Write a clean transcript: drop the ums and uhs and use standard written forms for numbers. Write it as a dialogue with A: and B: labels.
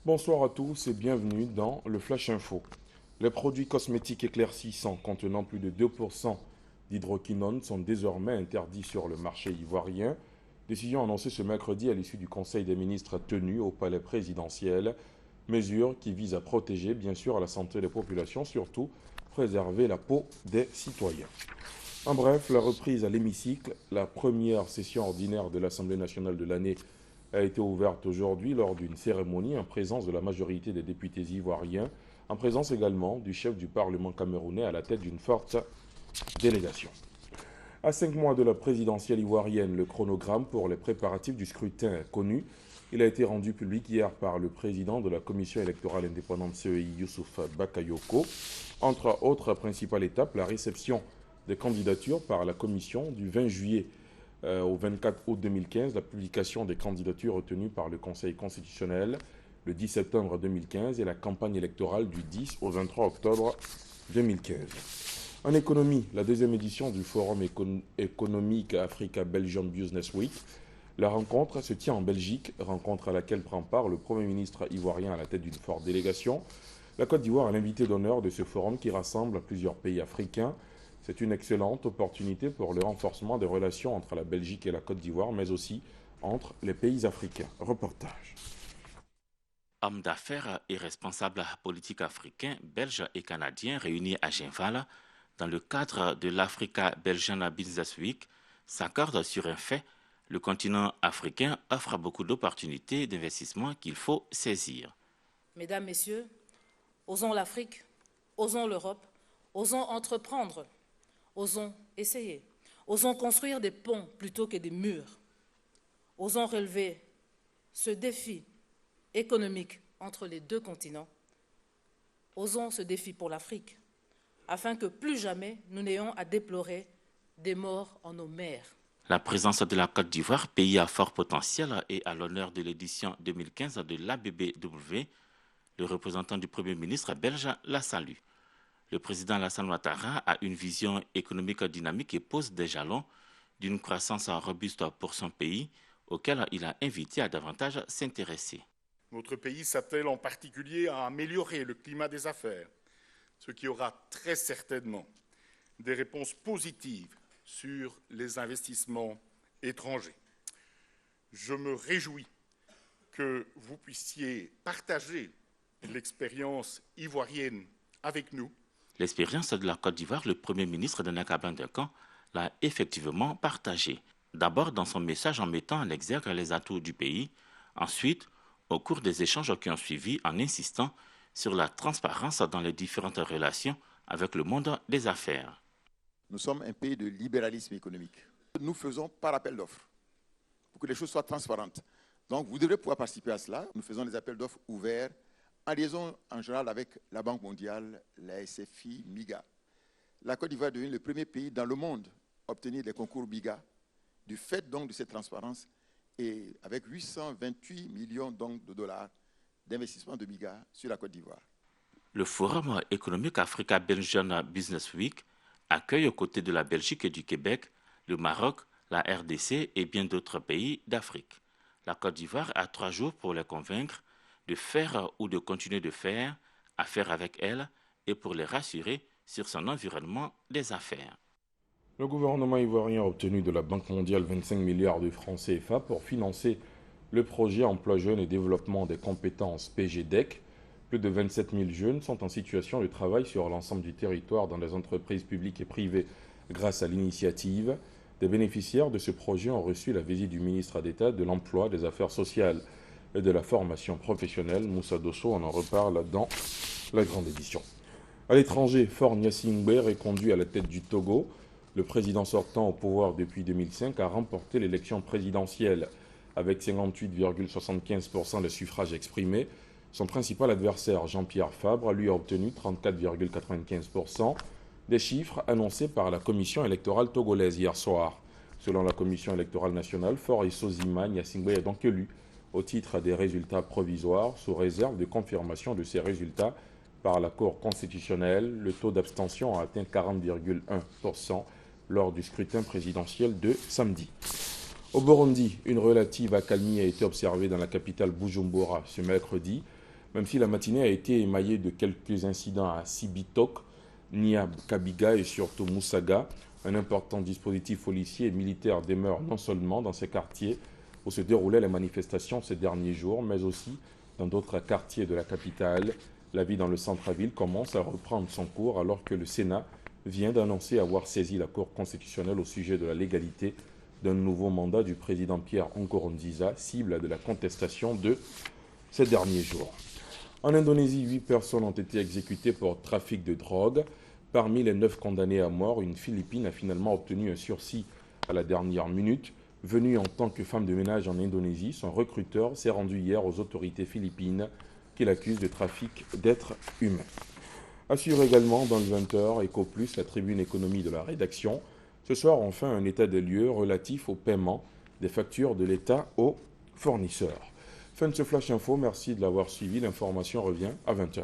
A: Bonsoir à tous et bienvenue dans le Flash Info. Les produits cosmétiques éclaircissants contenant plus de 2% d'hydroquinone sont désormais interdits sur le marché ivoirien. Décision annoncée ce mercredi à l'issue du Conseil des ministres tenu au palais présidentiel. Mesure qui vise à protéger bien sûr la santé des populations, surtout préserver la peau des citoyens. En bref, la reprise à l'hémicycle, la première session ordinaire de l'Assemblée nationale de l'année a été ouverte aujourd'hui lors d'une cérémonie en présence de la majorité des députés ivoiriens, en présence également du chef du Parlement camerounais à la tête d'une forte délégation. À 5 mois de la présidentielle ivoirienne, le chronogramme pour les préparatifs du scrutin est connu. Il a été rendu public hier par le président de la Commission électorale indépendante CEI, Youssouf Bakayoko. Entre autres principales étapes, la réception des candidatures par la Commission du 20 juillet au 24 août 2015, la publication des candidatures retenues par le Conseil constitutionnel le 10 septembre 2015 et la campagne électorale du 10 au 23 octobre 2015. En économie, la deuxième édition du Forum économique Africa-Belgium Business Week. La rencontre se tient en Belgique, rencontre à laquelle prend part le Premier ministre ivoirien à la tête d'une forte délégation. La Côte d'Ivoire est l'invité d'honneur de ce forum qui rassemble plusieurs pays africains. C'est une excellente opportunité pour le renforcement des relations entre la Belgique et la Côte d'Ivoire, mais aussi entre les pays africains. Reportage.
B: Hommes d'affaires et responsables politiques africains, belges et canadiens réunis à Genval dans le cadre de l'Africa Belgian Business Week s'accordent sur un fait: le continent africain offre beaucoup d'opportunités d'investissement qu'il faut saisir.
C: Mesdames, Messieurs, osons l'Afrique, osons l'Europe, osons entreprendre, osons essayer, osons construire des ponts plutôt que des murs, osons relever ce défi économique entre les deux continents, osons ce défi pour l'Afrique, afin que plus jamais nous n'ayons à déplorer des morts en nos mers.
B: La présence de la Côte d'Ivoire, pays à fort potentiel et à l'honneur de l'édition 2015 de l'ABBW, le représentant du Premier ministre belge la salue. Le président Alassane Ouattara a une vision économique dynamique et pose des jalons d'une croissance robuste pour son pays, auquel il a invité à davantage s'intéresser.
D: Notre pays s'attelle en particulier à améliorer le climat des affaires, ce qui aura très certainement des réponses positives sur les investissements étrangers. Je me réjouis que vous puissiez partager l'expérience ivoirienne avec nous.
B: L'expérience de la Côte d'Ivoire, le Premier ministre Nana Caban-Dakan l'a effectivement partagée. D'abord dans son message en mettant en exergue les atouts du pays, ensuite au cours des échanges qui ont suivi en insistant sur la transparence dans les différentes relations avec le monde des affaires.
E: Nous sommes un pays de libéralisme économique. Nous faisons par appel d'offres pour que les choses soient transparentes. Donc vous devrez pouvoir participer à cela. Nous faisons des appels d'offres ouverts en liaison en général avec la Banque mondiale, la SFI, MIGA. La Côte d'Ivoire est devenue le premier pays dans le monde à obtenir des concours MIGA du fait donc de cette transparence et avec 828 millions donc de dollars d'investissement de MIGA sur la Côte d'Ivoire.
B: Le Forum économique Africa Belgian Business Week accueille aux côtés de la Belgique et du Québec, le Maroc, la RDC et bien d'autres pays d'Afrique. La Côte d'Ivoire a 3 jours pour les convaincre de faire ou de continuer de faire affaire avec elle et pour les rassurer sur son environnement des affaires.
A: Le gouvernement ivoirien a obtenu de la Banque mondiale 25 milliards de francs CFA pour financer le projet Emploi Jeunes et Développement des compétences PGDEC. Plus de 27 000 jeunes sont en situation de travail sur l'ensemble du territoire dans des entreprises publiques et privées grâce à l'initiative. Des bénéficiaires de ce projet ont reçu la visite du ministre d'État de l'Emploi, des Affaires sociales et de la formation professionnelle. Moussa Dosso, on en reparle dans la grande édition. À l'étranger, Faure Gnassingbé est conduit à la tête du Togo. Le président sortant au pouvoir depuis 2005 a remporté l'élection présidentielle avec 58,75% des suffrages exprimés. Son principal adversaire, Jean-Pierre Fabre, lui a obtenu 34,95%, des chiffres annoncés par la commission électorale togolaise hier soir. Selon la commission électorale nationale, Faure Sozima Gnassingbé est donc élu au titre des résultats provisoires, sous réserve de confirmation de ces résultats par la Cour constitutionnelle. Le taux d'abstention a atteint 40,1% lors du scrutin présidentiel de samedi. Au Burundi, une relative accalmie a été observée dans la capitale Bujumbura ce mercredi. Même si la matinée a été émaillée de quelques incidents à Sibitok, Nyakabiga et surtout Moussaga, un important dispositif policier et militaire demeure non seulement dans ces quartiers où se déroulaient les manifestations ces derniers jours, mais aussi dans d'autres quartiers de la capitale. La vie dans le centre-ville commence à reprendre son cours alors que le Sénat vient d'annoncer avoir saisi la Cour constitutionnelle au sujet de la légalité d'un nouveau mandat du président Pierre Nkurunziza, cible de la contestation de ces derniers jours. En Indonésie, 8 personnes ont été exécutées pour trafic de drogue. Parmi les 9 condamnés à mort, une Philippine a finalement obtenu un sursis à la dernière minute. Venue en tant que femme de ménage en Indonésie, son recruteur s'est rendu hier aux autorités philippines qui l'accusent de trafic d'êtres humains. Assure également dans le 20h, Eco Plus, la tribune économie de la rédaction. Ce soir, enfin, un état des lieux relatif au paiement des factures de l'État aux fournisseurs. Fin de ce Flash Info, merci de l'avoir suivi. L'information revient à 20h.